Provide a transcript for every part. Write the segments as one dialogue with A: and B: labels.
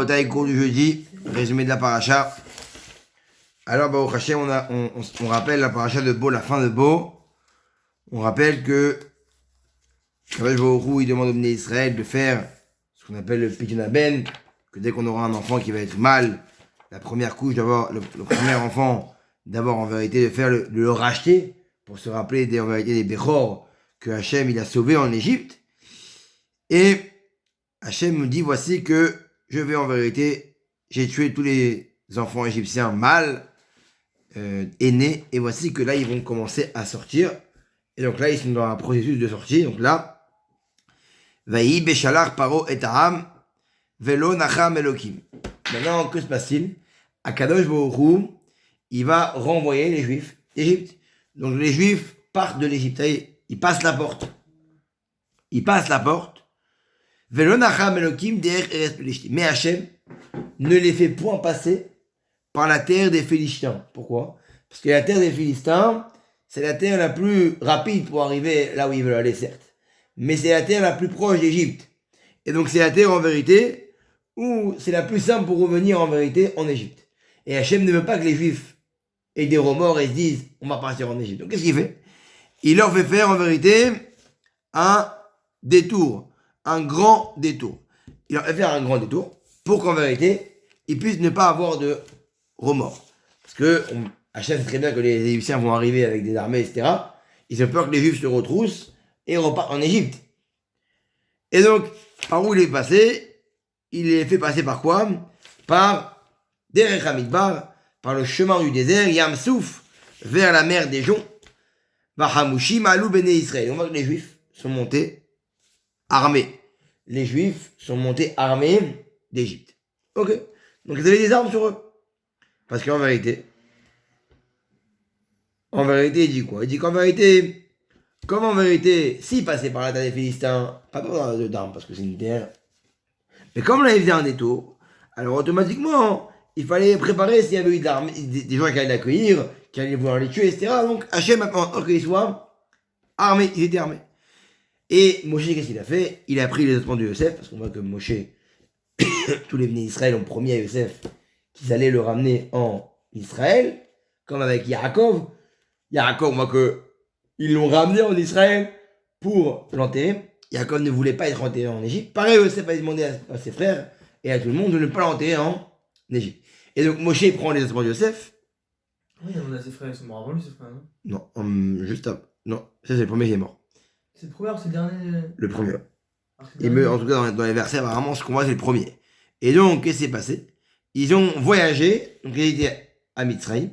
A: Taille cours du jeudi, résumé de la paracha. Alors, au Hachem, on rappelle la paracha de Bo, la fin de Bo. On rappelle que Kadosh Baruch Hu, il demande au Bnei Israël de faire ce qu'on appelle le Pidyon Ben, que dès qu'on aura un enfant qui va être mâle, la première couche, d'abord, le premier enfant, d'abord en vérité de faire de le racheter, pour se rappeler en vérité des Bechor que Hachem il a sauvé en Égypte. Et Hachem me dit, voici que je vais en vérité, j'ai tué tous les enfants égyptiens mâles, aînés, et voici que là, ils vont commencer à sortir. Et donc là, ils sont dans un processus de sortie. Donc là, Vaï Beshalach Paro et Aham, Velo Nacham Elokim. Maintenant, que se passe-t-il? Akadosh Baruch Hu, il va renvoyer les Juifs d'Égypte. Donc les Juifs partent de l'Égypte. Ils passent la porte. Velo Nacham Elokim derrière Eretz Pelishtim. Mais Hachem ne les fait point passer par la terre des Philistins. Pourquoi? Parce que la terre des Philistins, c'est la terre la plus rapide pour arriver là où ils veulent aller, certes. Mais c'est la terre la plus proche d'Égypte. Et donc c'est la terre en vérité où c'est la plus simple pour revenir en vérité en Égypte. Et Hachem ne veut pas que les Juifs aient des remords et se disent on va partir en Égypte. Donc qu'est-ce qu'il fait? Il leur fait faire en vérité un détour, un grand détour. Il leur fait faire un grand détour pour qu'en vérité ils puissent ne pas avoir de remords. Parce que Hachem sait très bien que les Égyptiens vont arriver avec des armées, etc. Ils ont peur que les Juifs se retroussent et repartent en Égypte. Et donc, par où il est passé? Il est fait passer par quoi? Par Derech Hamidbar, par le chemin du désert, Yam Souf, vers la mer des Joncs, Vahamushim Alou Bene Israël. On voit que les Juifs sont montés armés. Les Juifs sont montés armés d'Égypte. Ok. Donc ils avaient des armes sur eux. Parce qu'en vérité, il dit quoi? Il dit qu'en vérité, comme en vérité, s'ils passaient par la terre des Philistins, pas besoin d'armes parce que c'est une terre, mais comme là ils faisaient un détour, alors automatiquement, il fallait préparer s'il y avait eu des gens qui allaient l'accueillir, qui allaient vouloir les tuer, etc. Donc Hachem maintenant, qu'ils soient armés, ils étaient armés. Et Moshe, qu'est-ce qu'il a fait? Il a pris les ossements de Yosef, parce qu'on voit que Moshe, tous les Bnei Israël ont promis à Yosef qu'ils allaient le ramener en Israël, comme avec Yaakov. Yaakov, on voit qu'ils l'ont ramené en Israël pour l'enterrer. Yaakov ne voulait pas être enterré en Égypte. Pareil, Yosef a demandé à ses frères et à tout le monde de ne pas l'enterrer en Égypte. Et donc Moshe prend les ossements de Yosef.
B: Oui, il a demandé à ses frères, ils sont morts avant lui, ses frères, non?
A: Non, juste après. Non, ça c'est le premier qui est mort.
B: C'est le premier ou c'est le dernier?
A: Le premier.
B: Il
A: meurt, en tout cas dans les versets, apparemment, ce qu'on voit, c'est le premier. Et donc, qu'est-ce qui s'est passé? Ils ont voyagé, donc ils étaient à Mitzrayim,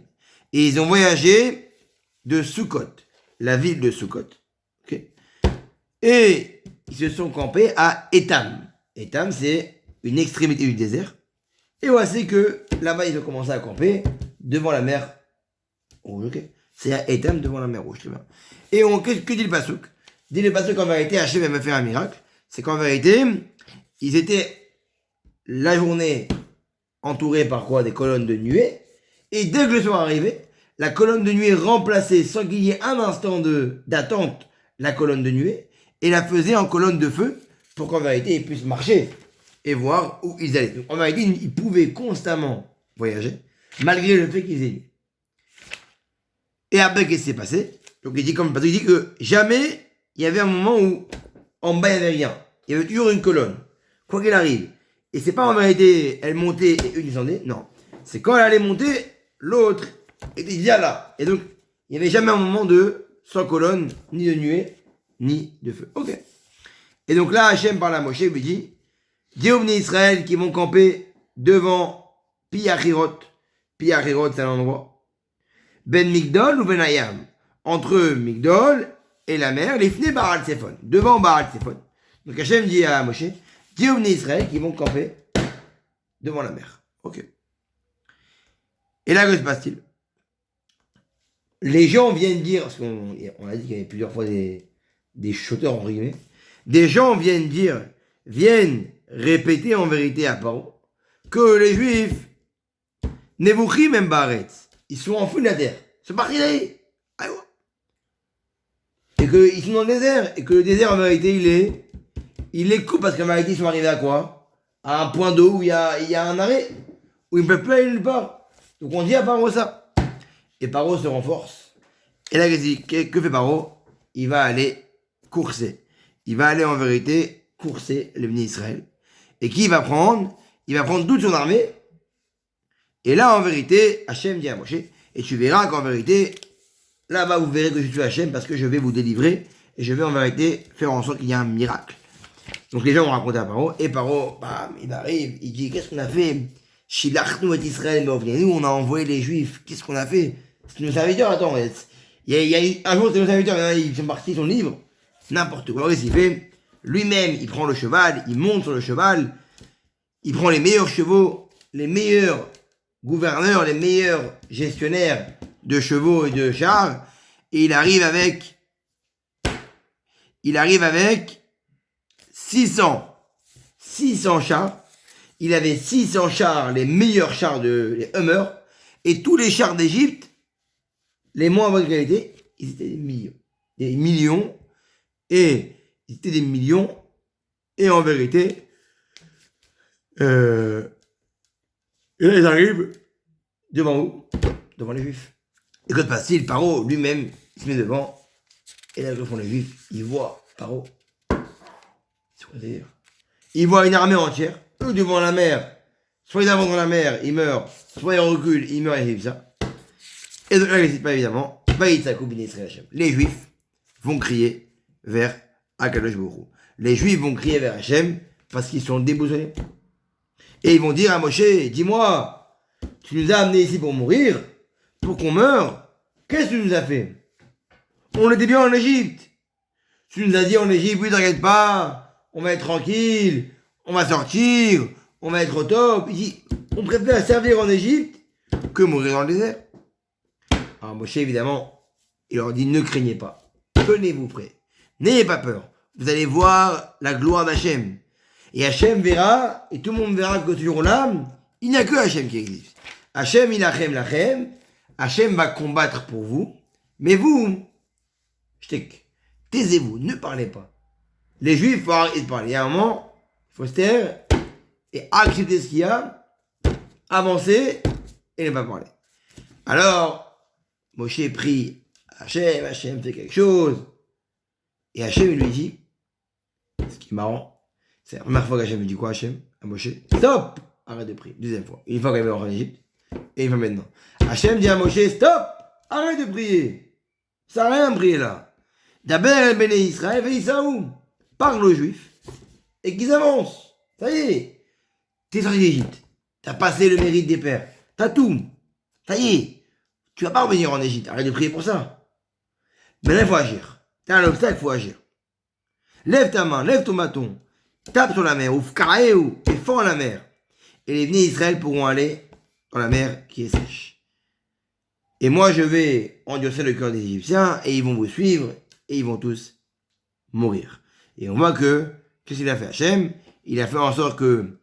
A: et ils ont voyagé de Sukkot, la ville de Sukkot, okay, et ils se sont campés à Étam. Étam, c'est une extrémité du désert. Et voici que là-bas, ils ont commencé à camper devant la mer Rouge. Okay, c'est à Étam, devant la mer Rouge. Très bien. Et que dit le Pasuk? Dit le Pasuk qu'en vérité, Hachem va faire un miracle. C'est qu'en vérité, ils étaient la journée entourés par quoi? Des colonnes de nuée. Et dès que le soir arrivait, la colonne de nuée remplaçait, sans qu'il y ait un instant d'attente, la colonne de nuée, et la faisait en colonne de feu, pour qu'en vérité, ils puissent marcher et voir où ils allaient. Donc, en vérité, ils pouvaient constamment voyager, malgré le fait qu'ils aient nuit. Et après, qu'est-ce qui s'est passé? Donc, il dit que jamais, il y avait un moment où, en bas, il n'y avait rien. Il y avait toujours une colonne, quoi qu'il arrive. Et c'est pas en vérité, elle montait et eux descendaient, non. C'est quand elle allait monter, l'autre était déjà là. Et donc, il n'y avait jamais un moment sans colonne, ni de nuée, ni de feu. Ok. Et donc là, Hachem parle à Moshe, lui dit, dis aux Bnei Israël qui vont camper devant Pi-Hachirot. Pi-Hachirot, c'est un endroit. Ben Migdol ou Ben Hayam. Entre Migdol et la mer, les Fnei Baal Tsephon. Devant Baal Tsephon. Donc Hachem dit à Moshe, dis aux Bnei Israël qui vont camper devant la mer. Ok. Et là, que se passe-t-il? Les gens viennent dire, parce qu'on a dit qu'il y avait plusieurs fois des chanteurs en guillemets, des gens viennent répéter en vérité à Paro que les Juifs, Nevuchim même Baretz, ils sont en fou de la terre. C'est parti d'aller. Et qu'ils sont dans le désert. Et que le désert, en vérité, il les coupe parce qu'en vérité, ils sont arrivés à quoi? à un point d'eau où il y a un arrêt, où il ne peut plus aller nulle part. Donc on dit à Paro ça. Et Paro se renforce. Et là, que fait Paro? Il va aller courser. Il va aller en vérité courser le béni Israël. Et qui va prendre? Il va prendre toute son armée. Et là, en vérité, Hachem dit à Moshe, et tu verras qu'en vérité, là-bas, vous verrez que je suis Hachem parce que je vais vous délivrer et je vais en vérité faire en sorte qu'il y ait un miracle. Donc les gens vont raconter à Paro, et Paro, bam, il arrive, il dit, qu'est-ce qu'on a fait? Shilachnu et Israël, nous, on a envoyé les Juifs, qu'est-ce qu'on a fait? C'est nos serviteurs, attends, il y a un jour, c'est nos serviteurs, maintenant, ils sont partis, ils sont libres. N'importe quoi. Alors, qu'est-ce qu'il fait? Lui-même, il prend le cheval, il monte sur le cheval, il prend les meilleurs chevaux, les meilleurs gouverneurs, les meilleurs gestionnaires de chevaux et de chars, et il arrive avec 600 chars. Il avait 600 chars, les meilleurs chars les Hummer, et tous les chars d'Égypte, les moins bonne qualité, ils étaient des millions, et en vérité, et là ils arrivent devant où? Devant les Juifs. Et quand passe-t-il, Paro lui-même, il se met devant, et là, que font les Juifs? Ils voient Paro. C'est quoi d'ailleurs? Ils voient une armée entière, eux devant la mer. Soit ils avancent dans la mer, ils meurent, soit ils reculent, ils meurent, et ça. Et donc là, il n'hésite pas évidemment, les Juifs vont crier vers Akadosh Baruch Hu. Les Juifs vont crier vers Hachem parce qu'ils sont déboussolés. Et ils vont dire à Moshe, dis-moi, tu nous as amenés ici pour mourir, pour qu'on meure. Qu'est-ce que tu nous as fait? On était bien en Égypte. Tu nous as dit en Égypte, oui, t'inquiète pas, on va être tranquille, on va sortir, on va être au top. Il dit, on préfère servir en Égypte que mourir dans le désert. Alors Moshe, évidemment, il leur dit, ne craignez pas, tenez-vous prêts, n'ayez pas peur, vous allez voir la gloire d'Hachem. Et Hachem verra, et tout le monde verra que ce jour-là, il n'y a que Hachem qui existe. Hachem, ilachem lachem, Hachem va combattre pour vous, mais vous, taisez-vous, ne parlez pas. Les Juifs, il faut arrêter de parler. Il y a un moment, il faut se taire et accepter ce qu'il y a, avancer et ne pas parler. Alors, Moshe prie Hachem fait quelque chose. Et Hachem lui dit, ce qui est marrant, c'est la première fois qu'Hachem lui dit quoi, Hachem, à Moshe? Stop! Arrête de prier. Deuxième fois. Une fois qu'il est en Égypte, et une fois maintenant. Hachem dit à Moshe, stop! Arrête de prier. Ça n'a rien à prier là. D'abord, béné Israël, et Isaou. Parle aux Juifs, et qu'ils avancent. Ça y est. T'es sorti d'Égypte. T'as passé le mérite des pères. T'as tout. Ça y est. Tu vas pas revenir en Égypte. Arrête de prier pour ça. Mais là, il faut agir. T'as un obstacle, il faut agir. Lève ta main, lève ton bâton. Tape sur la mer, ou fkareou, et fends la mer. Et les béné Israël pourront aller dans la mer qui est sèche. Et moi, je vais endurcir le cœur des Égyptiens, et ils vont vous suivre, et ils vont tous mourir. Et on voit qu'est-ce qu'il a fait Hachem? Il a fait en sorte que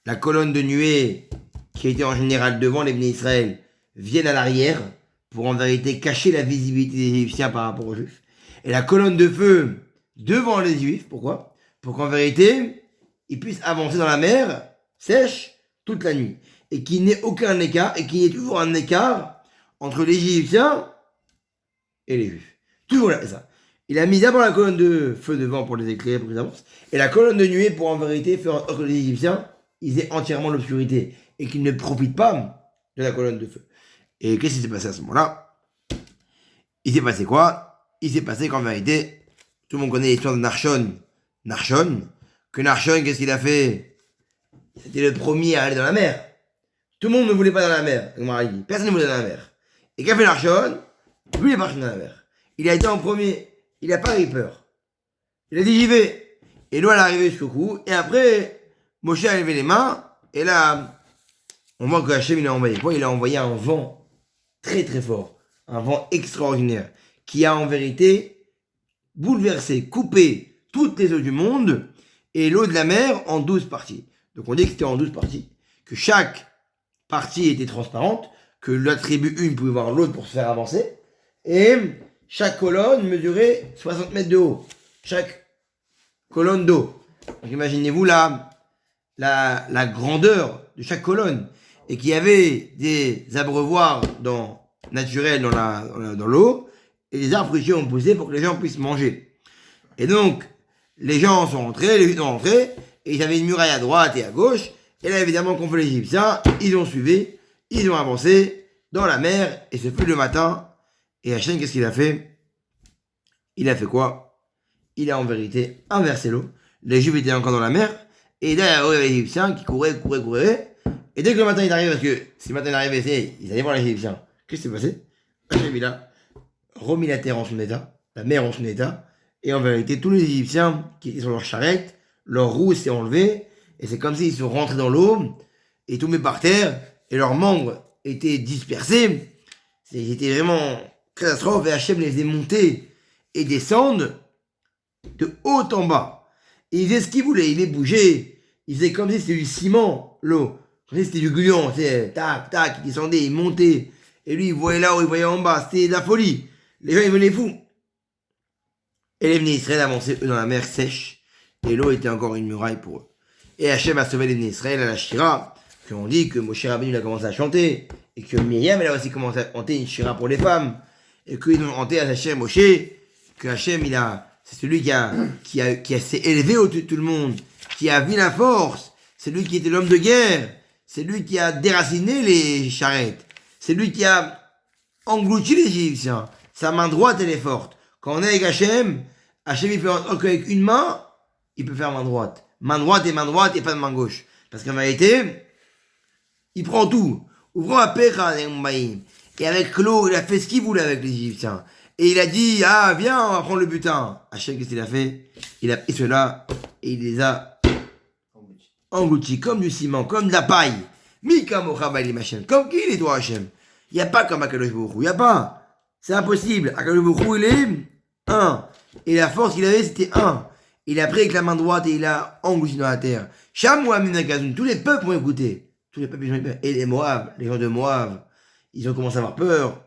A: la colonne de nuée, qui était en général devant les béné Israël, vienne à l'arrière, pour en vérité cacher la visibilité des Égyptiens par rapport aux Juifs. Et la colonne de feu devant les Juifs, pourquoi? Pour qu'en vérité, ils puissent avancer dans la mer sèche toute la nuit. Et qu'il n'y ait aucun écart, et qu'il y ait toujours un écart entre les Égyptiens et les Juifs. Toujours là, ça. Il a mis d'abord la colonne de feu devant pour les éclairer, pour qu'ils avancent, et la colonne de nuée pour en vérité faire en sorte que les Égyptiens, ils aient entièrement l'obscurité, et qu'ils ne profitent pas de la colonne de feu. Et qu'est-ce qui s'est passé à ce moment-là? Il s'est passé quoi? Il s'est passé qu'en vérité, tout le monde connaît l'histoire de Narshon, que Narshon, qu'est-ce qu'il a fait? C'était le premier à aller dans la mer. Tout le monde ne voulait pas dans la mer, personne ne voulait dans la mer. Et qu'a fait Narshon? Lui, il est parti dans la mer. Il a été en premier, il n'a pas eu peur. Il a dit j'y vais. Et l'eau, elle est arrivée jusqu'au cou, et après, Moshe a levé les mains, et là, on voit que Hachem, il a envoyé quoi? Il a envoyé un vent très très fort, un vent extraordinaire, qui a en vérité bouleversé, coupé toutes les eaux du monde, et l'eau de la mer en 12 parties. Donc on dit que c'était en 12 parties, que chaque partie était transparente, que la tribu 1 pouvait voir l'autre pour se faire avancer, et chaque colonne mesurait 60 mètres de haut, chaque colonne d'eau. Donc imaginez-vous la la grandeur de chaque colonne et qu'il y avait des abreuvoirs naturels dans l'eau et des arbres fruitiers ont poussé pour que les gens puissent manger. Et donc, les gens sont rentrés, les Juifs sont rentrés, et ils avaient une muraille à droite et à gauche, et là, évidemment, qu'on fait les Égyptiens, ils ont suivi, ils ont avancé dans la mer, et ce fut le matin, et Hachem, qu'est-ce qu'il a fait? Il a fait quoi? Il a en vérité inversé l'eau, les Juifs étaient encore dans la mer, et derrière eux, il y avait les Égyptiens qui couraient, et dès que le matin est arrivé, parce que si le matin est arrivé, ils allaient voir les Égyptiens, qu'est-ce qui s'est passé? Hachem, il a remis la terre en son état, la mer en son état, et en vérité, tous les Égyptiens qui étaient sur leur charrette, leur roue s'est enlevée, et c'est comme s'ils sont rentrés dans l'eau, et tombés par terre, et leurs membres étaient dispersés. C'était vraiment catastrophe, et Hachem les faisait monter et descendre de haut en bas. Et il faisait ce qu'il voulait, il les bougeait, il faisait comme si c'était du ciment, l'eau, comme si c'était du gluant, tac, tac, il descendait, il montait, et lui il voyait là-haut, il voyait en bas, c'était de la folie. Les gens ils venaient fous. Et les Bnei Israël avançaient eux dans la mer sèche, et l'eau était encore une muraille pour eux. Et Hachem a sauvé les Bnei Israël à la Shira, qu'on dit que Moshe Rabbeinu a commencé à chanter, et que Myriam elle a aussi commencé à chanter une Shira pour les femmes, et qu'ils ont chanté à Hachem Moshe, que Hachem c'est celui qui s'est élevé au-dessus de tout le monde, qui a vu la force, c'est lui qui était l'homme de guerre, c'est lui qui a déraciné les charrettes, c'est lui qui a englouti les Égyptiens, sa main droite elle est forte. Quand on est avec Hachem, Hachem il fait avec une main, il peut faire main droite. Main droite et pas de main gauche. Parce qu'en vérité, il prend tout. Ouvrons la paix, et avec l'eau, il a fait ce qu'il voulait avec les Égyptiens. Et il a dit, ah, viens, on va prendre le butin. Hachem, qu'est-ce qu'il a fait? Il a pris cela, et il les a engloutis, comme du ciment, comme de la paille. Comme qui il est, toi, Hachem? Il n'y a pas comme Akadosh Baruch Hu, il n'y a pas. C'est impossible. Akadosh Baruch Hu, il est un. Et la force qu'il avait, c'était un. Il a pris avec la main droite et il a englouti dans la terre. Shamoua Minakazoun, tous les peuples ont écouté. Tous les peuples ont écouté. Et les Moab, les gens de Moab, ils ont commencé à avoir peur.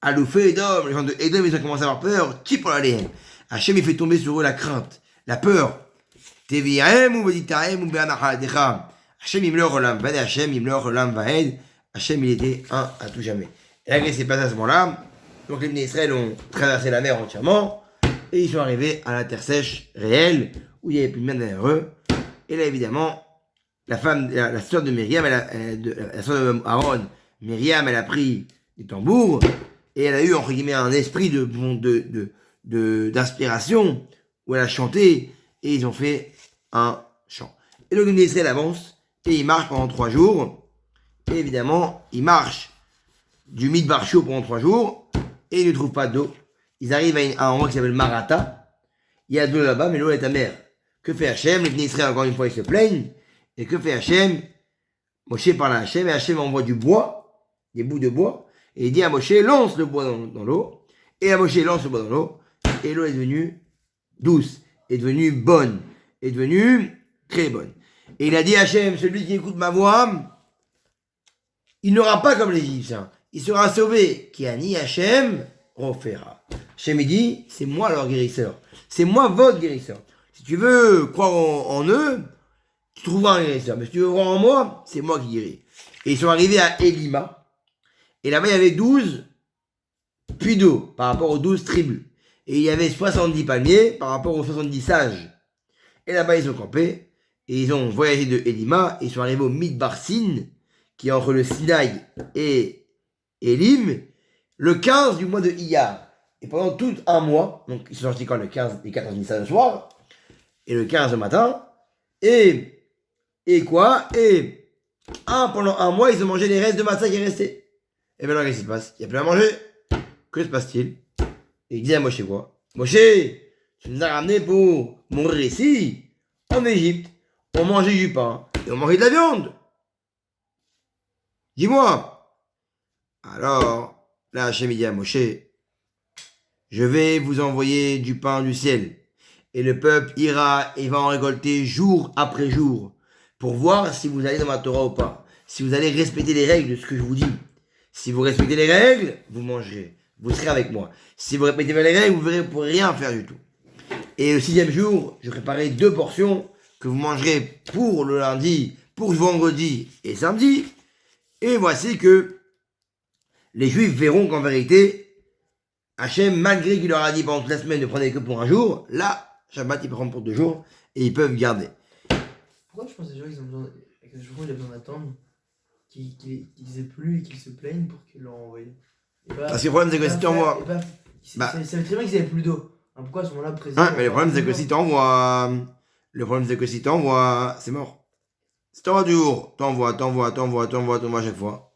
A: Aloufé Edom, les gens de Edom, ils ont commencé à avoir peur. Tipolalem. Hachem, il fait tomber sur eux la crainte, la peur. Teviahem ou Veditahem ou Be'anachaladecha. Hachem, il me le relam. Vade Hachem, il me le relam vaed. Hachem, il était un à tout jamais. Et là, qu'est-ce qui s'est passé à ce moment-là? Donc les Bnei Israël ont traversé la mer entièrement. Et ils sont arrivés à la terre sèche réelle, où il n'y avait plus de mer derrière eux. Et là, évidemment, la sœur de Myriam, la sœur de Aaron, Myriam, elle a pris des tambours, et elle a eu, entre guillemets, un esprit d'inspiration, où elle a chanté, et ils ont fait un chant. Et donc, Israël avance, et il marche pendant 3 jours, et évidemment, il marche du Midbar chaud pendant 3 jours, et ils ne trouvent pas d'eau. Ils arrivent à un endroit qui s'appelle Marata. Il y a de l'eau là-bas, mais l'eau est amère. Que fait Hachem? Les Bnei Israël, encore une fois, ils se plaignent. Et que fait Hachem? Moshe parle à Hachem, et Hachem envoie du bois, des bouts de bois, et il dit à Moshe, lance le bois dans l'eau. Et à Moshe, lance le bois dans l'eau. Et l'eau est devenue douce, est devenue bonne, est devenue très bonne. Et il a dit à Hachem, celui qui écoute ma voix, il n'aura pas comme les Égyptiens. Il sera sauvé. Qui a ni Hachem, Rofera. Hachem il dit, c'est moi leur guérisseur. C'est moi votre guérisseur. Si tu veux croire en eux, tu trouveras un guérisseur. Mais si tu veux croire en moi, c'est moi qui guéris. Et ils sont arrivés à Elima. Et là-bas, il y avait 12 puits d'eau par rapport aux 12 tribus. Et il y avait 70 palmiers par rapport aux 70 sages. Et là-bas, ils ont campé. Et ils ont voyagé de Elima. Et ils sont arrivés au Midbar Sin, qui est entre le Sinaï et Elim, le 15 du mois de Iyar. Et pendant tout un mois, donc ils sont sortis quand le 15 et 14 Nissan le soir, et le 15 le matin, et quoi? Et pendant un mois, ils ont mangé les restes de matzah qui est resté. Et maintenant, qu'est-ce qui se passe? Il n'y a plus à manger. Que se passe-t-il? Et il dit à Moshe quoi? Moshe, tu nous as ramené pour mourir ici, en Égypte. On mangeait du pain et on mangeait de la viande. Dis-moi. Alors, là, Hachem dit à Moshe, je vais vous envoyer du pain du ciel. Et le peuple ira et va en récolter jour après jour pour voir si vous allez dans ma Torah ou pas. Si vous allez respecter les règles de ce que je vous dis. Si vous respectez les règles, vous mangerez. Vous serez avec moi. Si vous répétez pas les règles, vous verrez, vous ne pourrez rien faire du tout. Et le 6e jour, je préparais 2 portions que vous mangerez pour le lundi, pour vendredi et samedi. Et voici que les Juifs verront qu'en vérité, Hachem, malgré qu'il leur a dit pendant toute la semaine de prendre que pour un jour, là, Shabbat, ils prennent pour 2 jours et ils peuvent garder.
B: Pourquoi je pense déjà qu'ils ont besoin. Que ce jour, il a besoin d'attendre qu'ils aient plu et qu'ils se plaignent pour qu'ils l'ont envoyé.
A: Parce que le problème, c'est que si tu envoies.
B: Ça veut très bien qu'ils avaient plus d'eau. Alors pourquoi à ce moment-là, le président.
A: Mais le problème, c'est que si tu envoies. Le problème, c'est que si tu envoies. C'est mort. Si tu envoies du jour, t'envoies à chaque fois.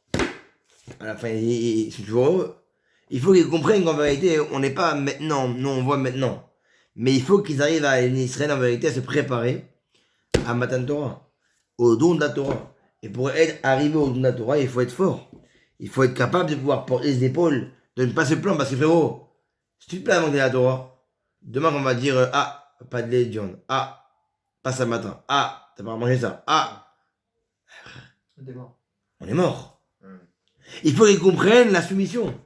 A: À la fin, ils sont toujours heureux. Il faut qu'ils comprennent qu'en vérité, on n'est pas maintenant. Nous, on voit maintenant. Mais il faut qu'ils arrivent à Israël, en vérité, à se préparer à Matan Torah, au don de la Torah. Et pour arriver au don de la Torah, il faut être fort. Il faut être capable de pouvoir porter les épaules, de ne pas se plaindre. Parce que frérot, si tu te plains avant de la Torah, demain on va dire pas de lait de viande. Pas ça le matin. T'as pas mangé ça. On est mort. Il faut qu'ils comprennent la soumission.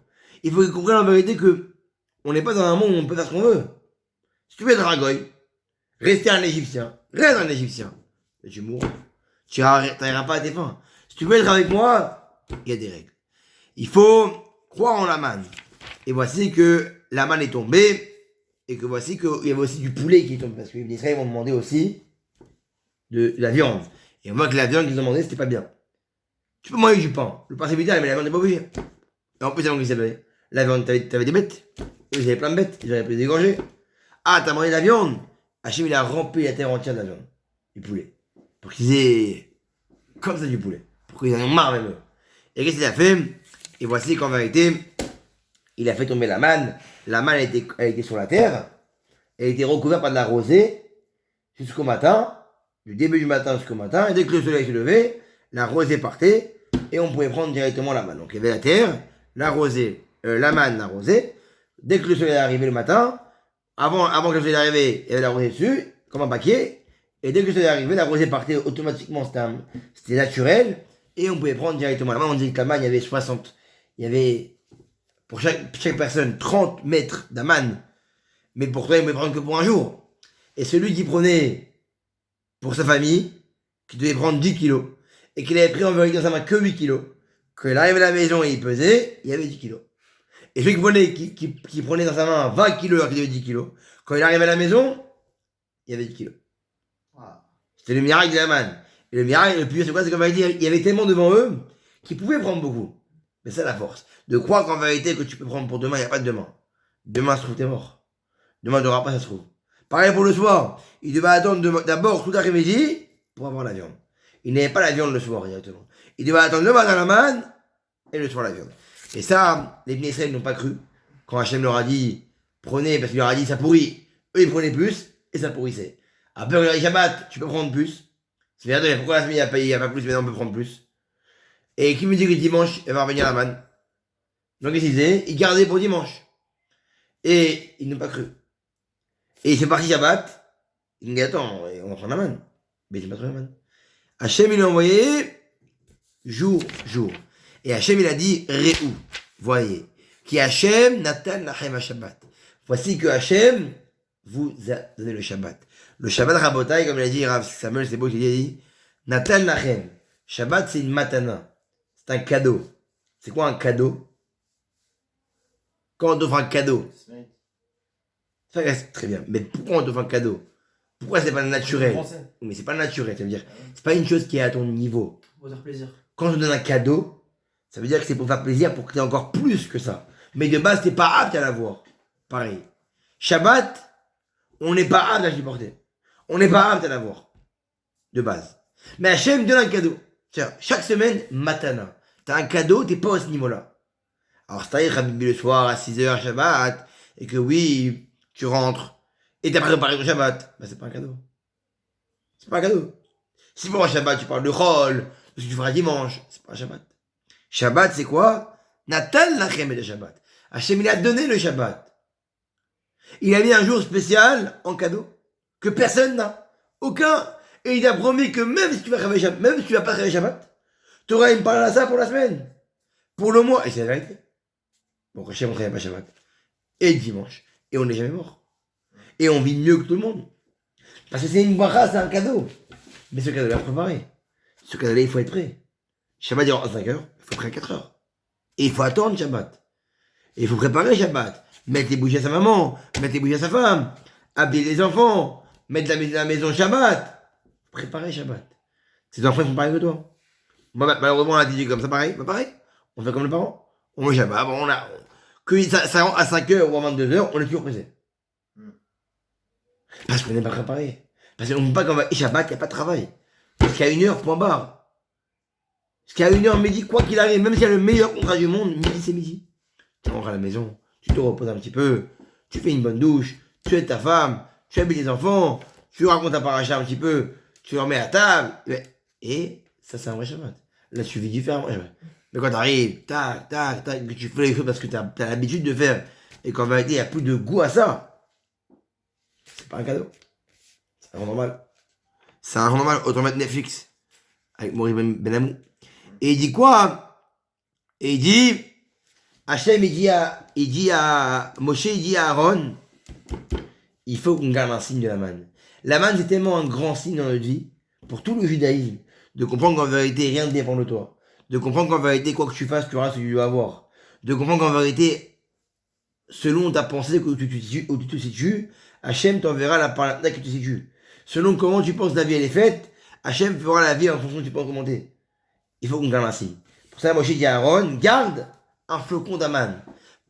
A: Il faut qu'ils comprennent en vérité que on n'est pas dans un monde où on peut faire ce qu'on veut. Si tu veux être un goy, rester un Égyptien, reste un Égyptien. Mais tu mourras. Tu n'arriveras pas à tes fins. Si tu veux être avec moi, il y a des règles. Il faut croire en la manne. Et voici que la manne est tombée. Et que voici qu'il y avait aussi du poulet qui tombe. Parce que les Israéliens vont demander aussi de la viande. Et on voit que la viande qu'ils ont demandé, c'était pas bien. Tu peux manger du pain. Le pain c'est vital, mais la viande n'est pas obligée. Et en plus, avant qu'ils s'appelaient, la viande, t'avais des bêtes. Ils avaient plein de bêtes. Ils auraient pu les dégorger. T'as mangé de la viande. Hachem, il a rempli la terre entière de la viande. Du poulet. Pour qu'ils aient comme ça du poulet. Pour qu'ils en aient marre même eux. Et qu'est-ce qu'il a fait? Et voici qu'en vérité, il a fait tomber la manne. La manne, elle était sur la terre. Elle était recouverte par de la rosée jusqu'au matin. Du début du matin jusqu'au matin. Et dès que le soleil se levait, la rosée partait. Et on pouvait prendre directement la manne. Donc il y avait la terre, la rosée, la manne, la rosée. Dès que le soleil est arrivé le matin, avant que le soleil arrive, il y avait la rosée dessus, comme un paquet. Et dès que le soleil est arrivé, la rosée partait automatiquement. C'était naturel. Et on pouvait prendre directement la manne. On disait que la manne, il y avait 60. Il y avait, pour chaque personne, 30 mètres d'aman. Mais pour toi, il ne pouvait prendre que pour un jour. Et celui qui prenait pour sa famille, qui devait prendre 10 kilos, et qu'il avait pris en vérité dans sa main que 8 kilos, quand il arrivait à la maison et il pesait, il y avait 10 kilos. Et celui qui prenait dans sa main 20 kilos alors qu'il avait 10 kilos, quand il arrivait à la maison, il y avait 10 kilos. C'était le miracle de la manne. Et le miracle, le plus dur, c'est quoi? C'est qu'en vérité, il y avait tellement devant eux qu'ils pouvaient prendre beaucoup. Mais c'est la force. De croire qu'en vérité, que tu peux prendre pour demain, il n'y a pas de demain. Demain, se trouve, t'es mort. Demain, tu n'auras pas, ça se trouve. Pareil pour le soir. Il devait attendre d'abord tout l'après-midi pour avoir la viande. Il n'avait pas la viande le soir directement. Il devait attendre le matin la manne et le soir la viande. Et ça, les Israël n'ont pas cru. Quand Hachem leur a dit, prenez, parce qu'il leur a dit, ça pourrit. Eux, ils prenaient plus et ça pourrissait. Après, on leur a dit, Shabbat, tu peux prendre plus. C'est bien, pourquoi la semaine, il n'y a pas plus, maintenant on peut prendre plus. Et qui me dit que dimanche, elle va revenir la manne. Donc, qu'est-ce qu'ils faisaient? Ils gardaient pour dimanche. Et ils n'ont pas cru. Et ils sont partis Shabbat. Ils ont dit, attends, on va prendre la manne. Mais ils n'ont pas trouvé la manne. Hachem, il l'a envoyé jour. Et Hachem, il a dit, Réou, voyez. Qui Hachem, Natan, Lachem, Shabbat. Voici que Hachem vous a donné le Shabbat. Le Shabbat Rabotai, comme il a dit Rav Samuel, c'est beau qu'il a dit, Natan, Lachem. Shabbat, c'est une matana. C'est un cadeau. C'est quoi un cadeau? Quand on t'offre un cadeau? Ça reste très bien. Mais pourquoi on t'offre un cadeau? Pourquoi c'est pas naturel? Mais c'est pas naturel, ça veut dire. C'est pas une chose qui est à ton niveau.
B: Pour faire plaisir.
A: Quand je te donne un cadeau, ça veut dire que c'est pour faire plaisir, pour que tu aies encore plus que ça. Mais de base, t'es pas apte à l'avoir. Pareil. Shabbat, on n'est pas apte à l'y porter. On n'est pas apte à l'avoir. De base. Mais Hachem donne un cadeau. Tiens, chaque semaine, matana. T'as un cadeau, t'es pas à ce niveau-là. Alors, c'est-à-dire, Rabbi le soir à 6h, Shabbat, et que oui, tu rentres, et t'as préparé ton Shabbat, bah c'est pas un cadeau. C'est pas un cadeau. Si pour un Shabbat, tu parles de Chol, de ce que tu feras dimanche, c'est pas un Shabbat. Shabbat, c'est quoi? Natal Lachem et le Shabbat. Hachem, il a donné le Shabbat. Il a mis un jour spécial en cadeau, que personne n'a. Aucun. Et il a promis que même si tu vas pas travailler Shabbat, tu auras une parole à ça pour la semaine. Pour le mois. Et c'est la vérité. Bon, Hachem, on ne travaille pas Shabbat. Et dimanche. Et on n'est jamais mort. Et on vit mieux que tout le monde. Parce que c'est une bracha, c'est un cadeau. Mais ce cadeau-là, préparé. Ce cadeau-là, il faut être prêt. Shabbat dure à 5 heures, il faut prêt à 4 heures. Et il faut attendre Shabbat. Et il faut préparer Shabbat. Mettre les bougies à sa maman, mettre les bougies à sa femme, habiller les enfants, mettre la maison Shabbat. Préparer Shabbat. Tes enfants font pareil que toi. Moi, malheureusement, on a dit comme ça, pareil. Bah, pareil. On fait comme les parents. On mange Shabbat. Bon, que ça rentre à 5 heures ou à 22 heures, on est toujours pressé. Parce qu'on n'est pas préparé. Parce qu'on ne peut pas qu'on va Shabbat, il n'y a pas de travail. Parce qu'à 1 heure, point barre. Parce qu'à 1 heure, midi, quoi qu'il arrive, même s'il y a le meilleur contrat du monde, midi c'est midi. Tu rentres à la maison, tu te reposes un petit peu, tu fais une bonne douche, tu aides ta femme, tu habilles les enfants, tu racontes ta paracha un petit peu, tu leur mets à table. Et ça, c'est un vrai Shabbat. Là, tu vis différemment. Mais quand tu arrives, tac, tac, tac, que tu fais les choses parce que tu as l'habitude de faire, et qu'en vérité, il n'y a plus de goût à ça, c'est pas un cadeau. C'est un jour normal. C'est un jour normal, autant mettre Netflix avec Maurice Benamou. Et il dit quoi? Et il dit, Hachem, il dit à Moshe, il dit à Aaron, il faut qu'on garde un signe de la manne. La manne, c'est tellement un grand signe dans notre vie, pour tout le judaïsme, de comprendre qu'en vérité, rien ne dépend de toi. De comprendre qu'en vérité, quoi que tu fasses, tu auras ce que tu dois avoir. De comprendre qu'en vérité, selon ta pensée où tu te situes, Hachem t'enverra la parole que tu te situes. Selon comment tu penses la vie elle est faite, Hachem fera la vie en fonction de tu penses comment t'es. Il faut qu'on garde un signe. Pour ça, Moshe dit à Aaron, garde un flocon d'aman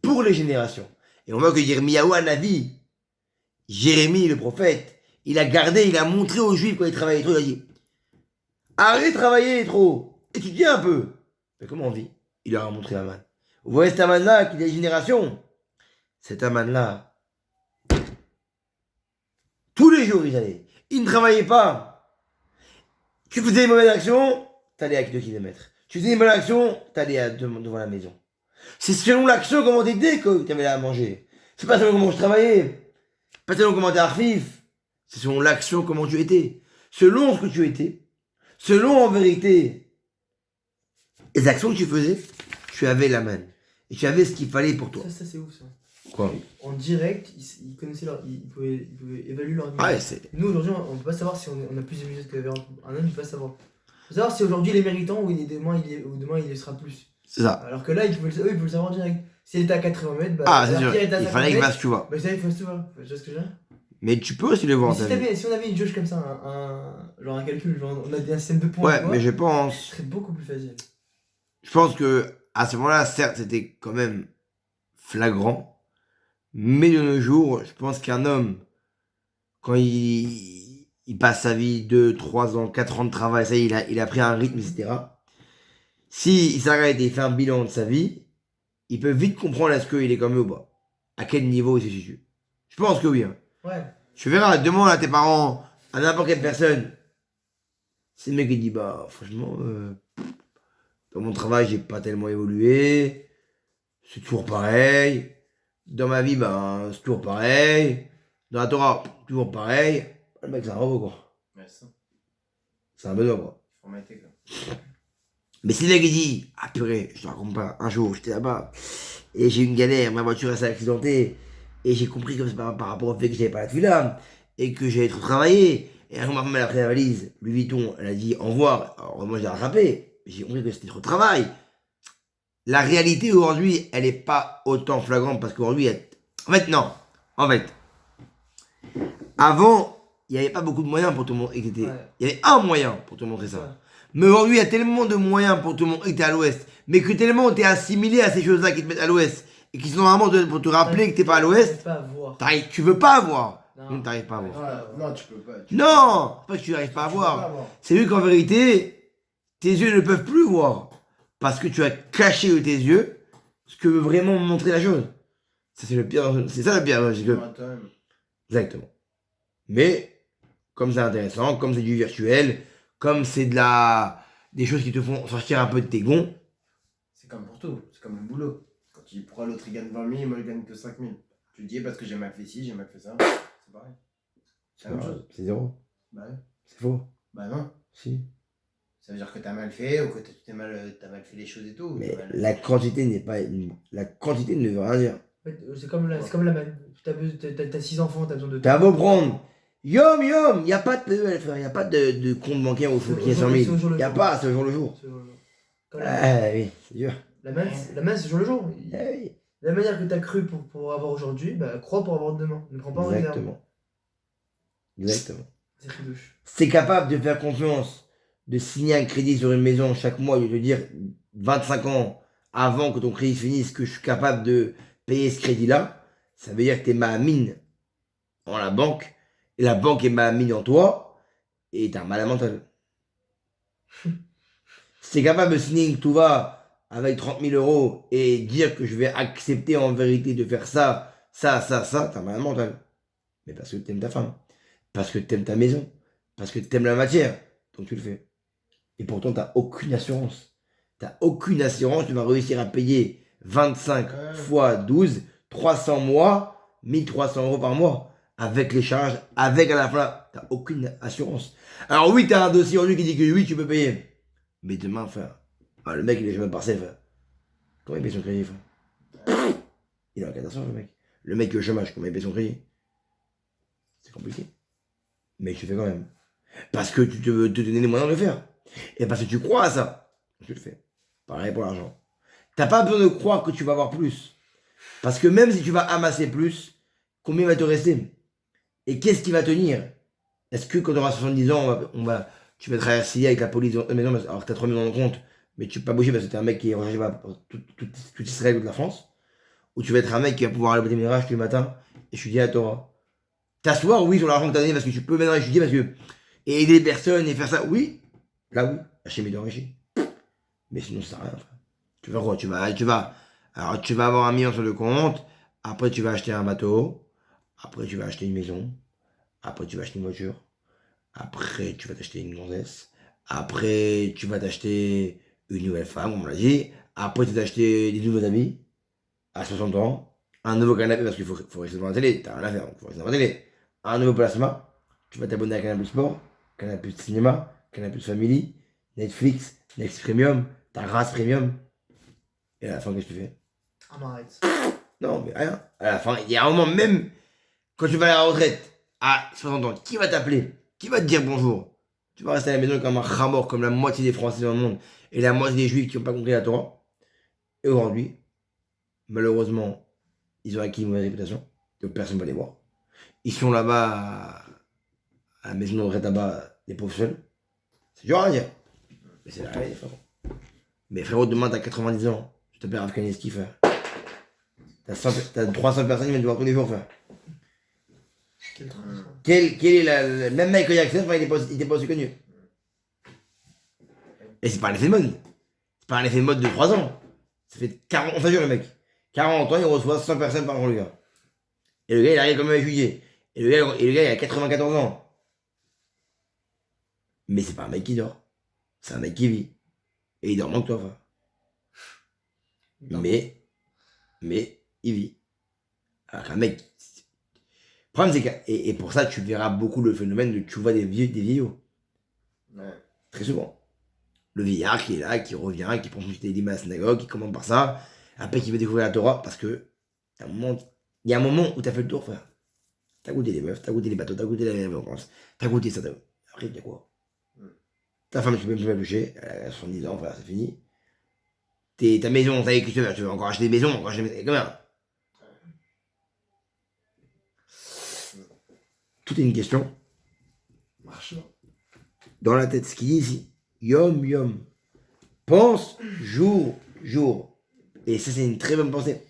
A: pour les générations. Et on voit que Yirmiyahu Hanavi, Jérémie le prophète, il a gardé, il a montré aux Juifs quand ils travaillaient trop, il a dit, arrête de travailler trop, étudiez un peu. Mais comment on vit? Il leur a montré la manne. Vous voyez cet aman-là, qui a des générations? Cet aman-là, tous les jours ils allaient. Ils ne travaillaient pas. Tu faisais une mauvaise action, t'allais à 2 km. Tu faisais une bonne action, t'allais devant la maison. C'est selon l'action comment t'étais que t'avais là à manger. C'est pas selon comment je travaillais. Pas selon comment t'es arfif. C'est selon l'action comment tu étais. Selon ce que tu étais. Selon en vérité les actions que tu faisais, tu avais la main. Et tu avais ce qu'il fallait pour toi.
B: Ça c'est ouf ça.
A: Quoi?
B: En direct, ils connaissaient ils pouvaient évaluer leur niveau.
A: Ah ouais, c'est...
B: Nous aujourd'hui, on peut pas savoir si on a plus de musées que un homme, il peut pas savoir. Il faut savoir si aujourd'hui il est méritant ou demain il le sera plus.
A: C'est ça.
B: Alors que là, ils pouvaient le savoir en direct. S'il était à 80 mètres, bah,
A: ah, c'est sûr. Il fallait qu'il fasse, tu vois.
B: Bah, ça, il faut tu vois. Tu vois ce que je veux dire?
A: Mais tu peux aussi le voir.
B: Si on avait une jauge comme ça, genre un calcul, genre on a un système de points.
A: Ouais, mais je pense.
B: Ce serait beaucoup plus facile.
A: Je pense que à ce moment-là, certes, c'était quand même flagrant. Mais de nos jours, je pense qu'un homme, quand il passe sa vie 2, 3 ans, 4 ans de travail, ça y est, il a pris un rythme, etc. Si il s'arrête et il fait un bilan de sa vie, il peut vite comprendre est-ce qu'il est comme eux ou pas. À quel niveau il se situe. Je pense que oui. Hein.
B: Ouais.
A: Tu verras, demande à tes parents, à n'importe quelle personne. C'est le mec qui dit, bah, franchement, dans mon travail, j'ai pas tellement évolué. C'est toujours pareil. Dans ma vie, bah, c'est toujours pareil. Dans la Torah, toujours pareil. Le mec, c'est un robot, quoi.
C: Ouais, ça.
A: C'est un besoin, quoi.
C: Formaté, quoi.
A: Mais si le mec, il dit, ah purée, je te raconte pas, un jour, j'étais là-bas, et j'ai eu une galère, ma voiture s'est accidentée, et j'ai compris que c'est par rapport au fait que j'avais pas la tuile, et que j'allais trop travailler. Et alors, ma femme, elle a pris la valise, Louis Vuitton, elle a dit, au revoir. Alors, moi, j'ai rattrapé. J'ai compris que c'était trop de travail. La réalité, aujourd'hui, elle est pas autant flagrante, parce qu'aujourd'hui, en fait, non. En fait, avant, il n'y avait pas beaucoup de moyens pour te montrer que t'étais...
B: Ouais.
A: Il y avait un moyen pour te montrer ça.
B: Ouais.
A: Mais aujourd'hui, il y a tellement de moyens pour te montrer que t'es à l'ouest, mais que tellement t'es assimilé à ces choses-là qui te mettent à l'ouest, et qui sont vraiment pour te rappeler que t'es pas à l'ouest,
B: Pas à voir.
A: tu veux pas avoir.
B: Non.
A: Non, t'arrives pas à voir.
C: Non, tu peux pas.
A: Non, c'est pas que tu n'arrives pas à voir. C'est juste qu'en vérité, tes yeux ne peuvent plus voir. Parce que tu as caché de tes yeux ce que veut vraiment montrer la chose. Ça, c'est le pire. C'est ça le pire. C'est que... Exactement. Mais, comme c'est intéressant, comme c'est du virtuel, comme c'est des choses qui te font sortir un peu de tes gonds.
C: C'est comme pour tout, c'est comme le boulot. Quand tu dis pourquoi l'autre il gagne 20 000, moi je gagne que 5 000. Tu dis parce que j'ai mal fait ci, j'ai mal fait ça. C'est pareil. C'est la même chose.
A: C'est zéro.
C: Bah ouais.
A: C'est faux.
C: Bah non.
A: Si.
C: Ça veut dire que t'as mal fait ou que t'as mal fait les choses et tout.
A: Mais la quantité n'est pas. La quantité ne veut rien dire.
B: C'est comme la manne. T'as 6 enfants, t'as besoin de.
A: T'as beau prendre Yom, il n'y a pas de, frère, il n'y a pas de compte bancaire où il faut qu'il y ait 100
B: C'est
A: 000.
B: au jour
A: Il
B: le
A: n'y a
B: jour.
A: pas, c'est au jour le jour.
B: C'est au jour le jour. Comme la
A: Ah oui, c'est dur.
B: main, c'est au jour le jour.
A: Ah oui.
B: De la manière que tu as cru pour avoir aujourd'hui, bah crois pour avoir demain. Ne prends pas en réserve.
A: Exactement.
B: C'est très douche.
A: C'est capable de faire confiance, de signer un crédit sur une maison chaque mois et de te dire 25 ans avant que ton crédit finisse que je suis capable de payer ce crédit-là, ça veut dire que tu es ma mine en la banque et la banque est ma mine en toi et t'as un malade mental. Si t'es capable de signer une tout va avec 30 000 euros et dire que je vais accepter en vérité de faire ça, t'as un malade mental. Mais parce que t'aimes ta femme, parce que t'aimes ta maison, parce que t'aimes la matière, donc tu le fais. Et pourtant, t'as aucune assurance. T'as aucune assurance, tu vas réussir à payer 25 fois 12, 300 mois, 1300 euros par mois, avec les charges, avec à la fin, t'as aucune assurance. Alors oui, t'as un dossier en lui qui dit que oui, tu peux payer. Mais demain, frère, le mec, il est jamais parcelle, frère. Comment il paye son crédit, frère? Il est en catastrophe, le mec. Le mec qui est au chômage, comment il paye son crédit? C'est compliqué. Mais tu le fais quand même. Parce que tu te veux te donner les moyens de le faire. Et parce que tu crois à ça. Tu le fais. Pareil pour l'argent. T'as pas besoin de croire que tu vas avoir plus. Parce que même si tu vas amasser plus, combien va te rester? Et qu'est-ce qui va tenir? Est-ce que quand tu auras 70 ans, tu vas être assis avec la police dans ta maison alors que tu as 3 millions de compte, mais tu peux pas bouger parce que tu es un mec qui est recherché par tout Israël ou de la France? Ou tu vas être un mec qui va pouvoir aller au Beth Midrash tous les matins et étudier la Torah? T'asseoir, oui, sur l'argent que tu as donné parce que tu peux maintenant étudier parce que. Et aider les personnes et faire ça, oui. Là, oui. Acheter mes d'enrichis. Mais sinon, ça sert à rien, frère. Tu vas quoi? Alors, tu vas avoir 1 million sur le compte. Après, tu vas acheter un bateau. Après, tu vas acheter une maison. Après, tu vas acheter une voiture. Après, tu vas t'acheter une gonzesse. Après, tu vas t'acheter une nouvelle femme, comme on l'a dit. Après, tu vas t'acheter des nouveaux habits. À 60 ans. Un nouveau canapé, parce qu'il faut rester devant la télé. T'as rien à faire, donc faut rester devant la télé. Un nouveau plasma. Tu vas t'abonner à Canal+ Sport, Canal+ Cinéma, Canal+ Family, Netflix, Netflix Premium, ta race Premium. Et à la fin, qu'est-ce que tu fais?
B: Ah, m'arrête.
A: Non, mais rien. À la fin, il y a un moment, même quand tu vas à la retraite, à 60 ans, qui va t'appeler? Qui va te dire bonjour? Tu vas rester à la maison comme un ramor, comme la moitié des Français dans le monde, et la moitié des Juifs qui n'ont pas compris la Torah. Et aujourd'hui, malheureusement, ils ont acquis une mauvaise réputation, donc personne ne va les voir. Ils sont là-bas, à la maison de retraite là-bas, les pauvres seuls. C'est dur à dire, mais c'est la réalité, frérot. Mais frérot, demain, t'as 90 ans, je te perds Afghaniski, frère. T'as 300 personnes qui viennent te voir tous les jours, frère.
B: Quel train.
A: Quel est même Michael Jackson, il était pas aussi connu. Et c'est pas un effet de mode. C'est pas un effet de mode de 3 ans. Ça fait 40 ans, ça dure le mec. 40 ans, il reçoit 100 personnes par jour, le gars. Et le gars, il arrive quand même à étudier. Et le gars, il a 94 ans. Mais c'est pas un mec qui dort. C'est un mec qui vit. Et il dort moins que toi, frère. Mais, il vit. Alors qu'un mec. Le problème, c'est que. Et pour ça, tu verras beaucoup le phénomène de tu vois des vieillots.
C: Ouais.
A: Très souvent. Le vieillard qui est là, qui revient, qui prend son petit édime à la synagogue, qui commande par ça. Après, qui veut découvrir la Torah parce que. Il y a un moment où t'as fait le tour, frère. T'as goûté les meufs, t'as goûté les bateaux, t'as goûté la vacances, t'as goûté ça. Après, il y a quoi? Ta femme, tu peux même plus la toucher, elle a 70 ans, frère, c'est fini. Ta maison, ça y est, que tu veux encore acheter des maisons, encore acheter des maisons, combien? Tout est une question.
B: Marche.
A: Dans la tête, ce qu'il dit ici, yom. Pense jour. Et ça, c'est une très bonne pensée.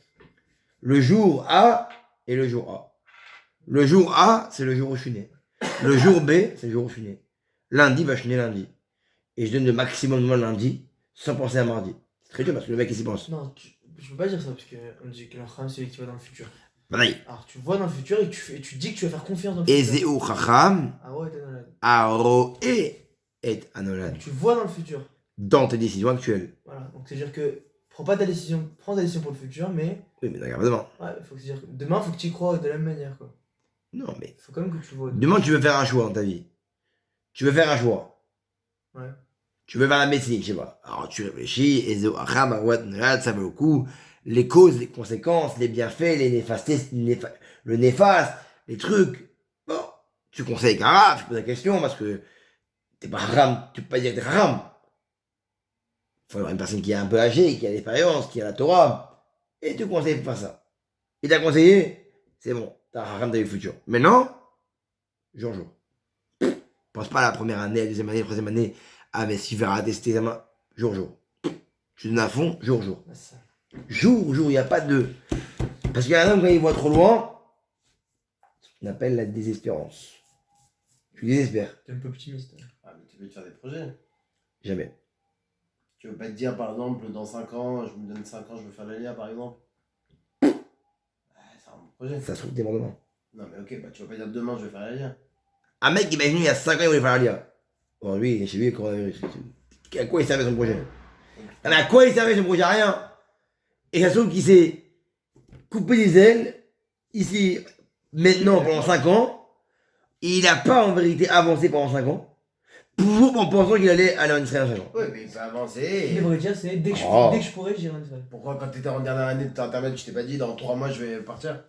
A: Le jour A et le jour A. Le jour A, c'est le jour où je suis né. Le jour B, c'est le jour où je suis né. Lundi, je suis né lundi. Et je donne le maximum de moi lundi, sans penser à mardi. C'est très dur parce que le mec, il s'y pense.
B: Non, je peux pas dire ça parce qu'on dit que l'Achram, c'est lui qui va dans le futur.
A: Pareil.
B: Alors, tu vois dans le futur et tu dis que tu vas faire confiance dans le futur.
A: Ezeu chacham,
B: Ah ouais, t'es malade.
A: aroe et anolad.
B: Tu vois dans le futur.
A: Dans tes décisions actuelles.
B: Voilà, donc c'est-à-dire que prends ta décision pour le futur, mais
A: Oui, mais regarde demain.
B: ouais, faut que dire demain, faut que tu y crois de la même manière, quoi.
A: Non, mais
B: Faut quand même que tu vois.
A: demain, tu veux faire un choix dans ta vie. Tu veux faire un choix.
B: Ouais.
A: Tu veux faire la médecine, je sais pas. Alors tu réfléchis, Ezeu chacham, aroe et anolad, ça vaut le coup. Les causes, les conséquences, les bienfaits, le néfaste, les trucs. Bon, tu conseilles Kara, tu poses la question parce que t'es pas haram, tu peux pas dire que t'es haram. Il faut avoir une personne qui est un peu âgée, qui a l'expérience, qui a la Torah, et tu conseilles de faire ça. Il t'a conseillé, c'est bon, t'as haram dans le futur. Maintenant, jour. Pense pas à la première année, la deuxième année, la troisième année. Ah, mais si je vais rater cet examen, jour. Tu donnes à fond, jour.
B: Ah, ça.
A: Jour, il n'y a pas de. Parce qu'il y a un homme, quand il voit trop loin, on appelle la désespérance. Tu désespères.
B: T'es un peu optimiste.
C: Ah, mais tu peux te faire des projets.
A: Jamais.
C: Tu veux pas te dire, par exemple, dans 5 ans, je me donne 5 ans, je veux faire l'ALIA, par exemple. C'est un bon projet.
A: Ça se trouve, t'es mort demain.
C: Non, mais ok, bah tu vas pas dire demain, je vais faire l'ALIA.
A: Un mec qui m'a venu il y a 5 ans, il voulait faire l'IA. Bon, lui, chez lui, le coronavirus. À quoi il servait son projet? Mais à quoi il servait son projet? À rien. Et ça se trouve qu'il s'est coupé les ailes, ici, maintenant, pendant 5 ans. Il n'a pas en vérité avancé pendant 5 ans. Toujours en pensant qu'il allait aller en Israël en 5 ans.
C: Ouais, mais il peut
B: Ce
C: avancer.
B: qu'il devrait dire, c'est dès que
A: Oh.
B: je pourrais, j'irai en Israël.
C: Pourquoi, quand t'étais en dernière année de internet, tu t'es pas dit, dans 3 mois, je vais partir?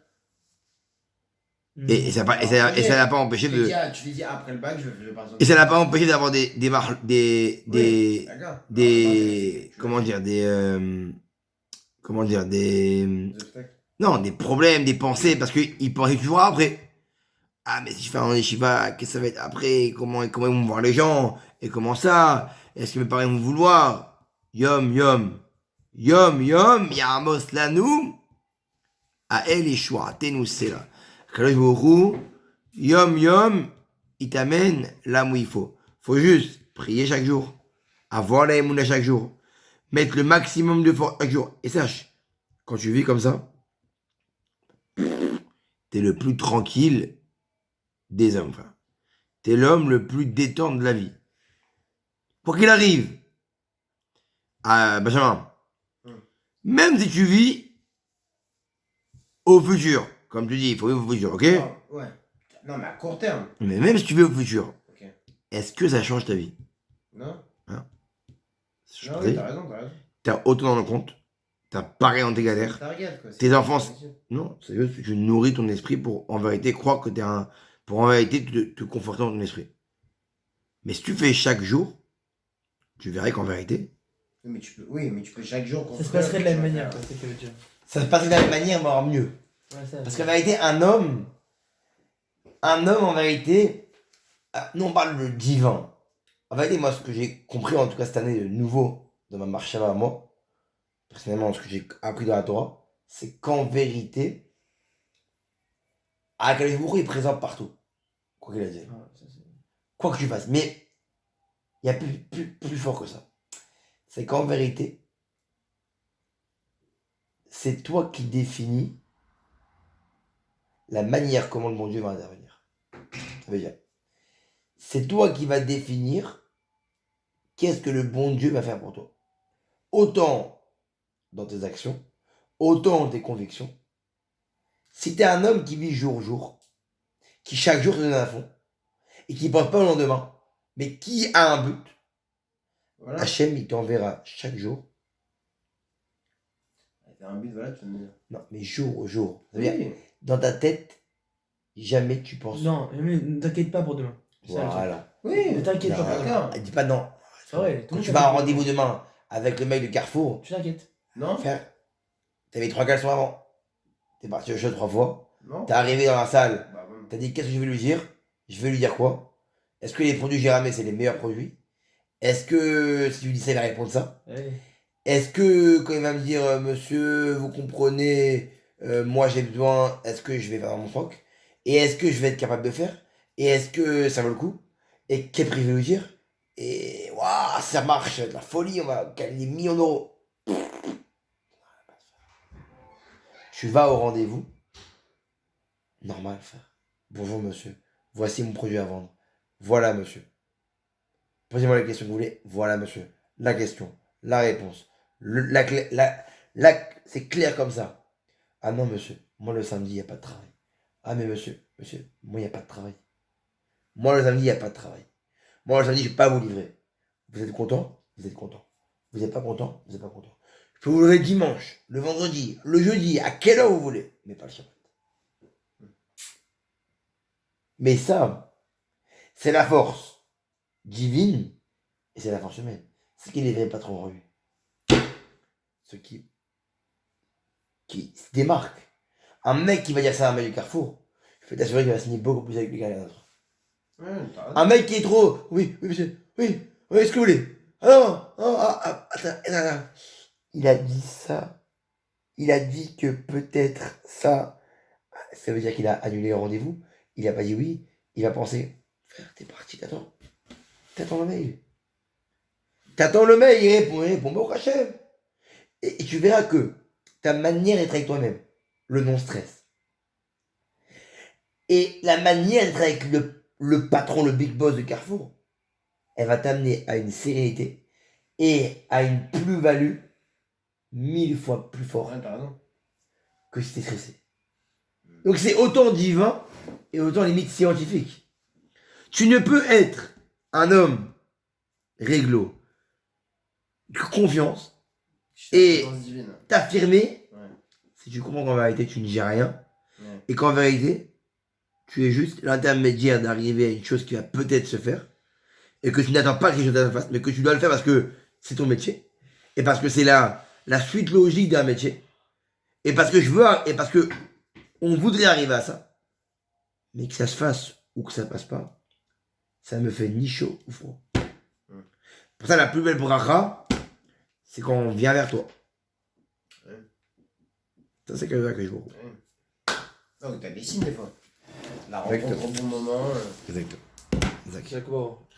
A: Et ça l'a pas empêché de.
C: Tu lui dis, après le bac, je vais partir.
A: Et ça l'a pas empêché d'avoir
C: Oui, d'accord.
A: comment dire, des,
C: Des obstacles.
A: non, des problèmes, des pensées, parce qu'il pensait toujours après. Ah, mais si je fais un yeshiva, qu'est-ce que ça va être après? Comment ils vont me voir les gens? Et comment ça? Est-ce que mes parents vont me vouloir? Yom, yamos lanu, à el yeshua, tenu sela. Kadosh Baruch Hu, yom, il t'amène là où il faut. Faut juste prier chaque jour, avoir la émouna chaque jour, mettre le maximum de force chaque jour. Et sache, quand tu vis comme ça, t'es le plus tranquille des hommes, frère. T'es l'homme le plus détendu de la vie. Quoi qu'il arrive, Benjamin, même si tu vis au futur, comme tu dis, il faut vivre au futur, ok?
C: Non, ouais. Non, mais à court terme.
A: Mais même si tu vis au futur,
C: Ok.
A: est-ce que ça change ta vie?
C: Non?
A: Je
C: Non,
A: pensais,
C: oui, t'as raison.
A: t'as autant dans le compte, t'as pareil dans tes galères.
C: Target, quoi.
A: Tes enfants, non, c'est juste que tu nourris ton esprit pour en vérité croire que t'es un. Pour en vérité te conforter dans ton esprit. Mais si tu fais chaque jour, tu verrais qu'en vérité,
C: Oui, mais tu peux chaque jour.
B: Ça se passerait de la même manière, quoi, c'est ce que je veux dire.
A: ça se passerait de la même manière, mais en mieux.
B: Ouais, ça,
A: Parce qu'en vérité, un homme en vérité, nous on parle de divin. En vérité, moi, ce que j'ai compris en tout cas cette année de nouveau dans ma marche à moi, personnellement, ce que j'ai appris dans la Torah, c'est qu'en vérité, Akadosh Baruch Hu est présent partout. Quoi qu'il a dit.
B: Ouais, ça, c'est-
A: Quoi que tu fasses. Mais il y a plus fort que ça. C'est qu'en vérité, c'est toi qui définis la manière comment le bon Dieu va intervenir. Ça veut dire, c'est toi qui vas définir qu'est-ce que le bon Dieu va faire pour toi. Autant dans tes actions, autant dans tes convictions. Si tu es un homme qui vit jour au jour, qui chaque jour te donne un fond, et qui ne pense pas au lendemain, mais qui a un but,
C: Voilà.
A: Hachem, il t'enverra chaque jour.
C: T'as un but, voilà, tu vas me dire.
A: Non, mais jour au jour. Ça veut dire,
C: Oui.
A: dans ta tête, jamais tu penses.
B: Non, mais ne t'inquiète pas pour demain. C'est ça, le truc.
A: Voilà.
C: Oui,
B: Ne t'inquiète pas pour demain.
C: d'accord.
A: Dis pas non.
B: C'est vrai, tout le
A: Quand
B: monde
A: tu vas à un
B: s'inquiète.
A: rendez-vous demain avec le mec de Carrefour,
B: Tu t'inquiètes.
C: Non?
A: frère, t'avais 3 caleçons avant. T'es parti au jeu 3 fois.
C: Non?
A: T'es arrivé dans la salle.
C: Bah, bon.
A: T'as dit qu'est-ce que je vais lui dire? Je vais lui dire quoi? Est-ce que les produits que j'ai ramenés, c'est les meilleurs produits? Est-ce que si tu lui dis ça, il va répondre ça?
B: Ouais.
A: Est-ce que quand il va me dire monsieur, vous comprenez, moi j'ai besoin, est-ce que je vais faire mon stock? Et est-ce que je vais être capable de faire? Et est-ce que ça vaut le coup? Et quel prix je vais lui dire? Et waouh, ça marche, de la folie, on va gagner des millions d'euros. Tu vas au rendez-vous. Normal, frère. Bonjour monsieur. Voici mon produit à vendre. Voilà monsieur. Posez-moi la question que vous voulez. Voilà monsieur. La question. La réponse. C'est clair comme ça. Ah non monsieur. Moi le samedi, il n'y a pas de travail. Ah mais monsieur. Moi il n'y a pas de travail. Moi le samedi, il n'y a pas de travail. Moi le samedi, je ne vais pas vous livrer. Vous êtes content? Vous êtes content. Vous n'êtes pas content? Vous n'êtes pas content. Je peux vous livrer le dimanche, le vendredi, le jeudi, à quelle heure vous voulez. Mais pas le Shabbat. Mais ça, c'est la force divine et c'est la force humaine. C'est qui les vrais patrons en lui. Ceux qui se démarquent. Un mec qui va dire ça à un mec du Carrefour, je peux t'assurer qu'il va signer beaucoup plus avec lui qu'un autre.
C: Ouais, t'as raison.
A: Un mec qui est trop. Oui, oui, monsieur. Oui, oui, ce que vous voulez. Ah non, non, attends. Il a dit ça. Il a dit que peut-être ça. Ça veut dire qu'il a annulé le rendez-vous. Il a pas dit oui. Il va penser. Frère, t'es parti, t'attends. T'attends le mail. T'attends le mail, il répond au Hachem. Et tu verras que ta manière d'être avec toi-même, le non-stress, et la manière d'être avec le patron, le big boss de Carrefour, elle va t'amener à une sérénité et à une plus-value 1000 fois plus forte
C: Ouais, t'as raison.
A: que si t'es stressé. Donc c'est autant divin et autant limite scientifique. Tu ne peux être un homme réglo, de confiance, Et-
C: Confiance divine.
A: t'affirmer,
C: Ouais.
A: si tu comprends qu'en vérité tu ne dis rien,
C: Ouais.
A: et qu'en vérité tu es juste l'intermédiaire d'arriver à une chose qui va peut-être se faire, et que tu n'attends pas que quelque chose se fasse, mais que tu dois le faire parce que c'est ton métier, et parce que c'est la suite logique d'un métier, et parce que et parce que on voudrait arriver à ça, mais que ça se fasse ou que ça passe pas, ça me fait ni chaud ou froid. Pour ça, la plus belle bracha, c'est quand on vient vers toi.
C: Ouais.
A: Ça, c'est comme ça que je vois.
C: Donc t'as des signes des fois. La
A: Exactement.
C: rencontre au bon moment.
A: Exactement. Exact.
B: D'accord.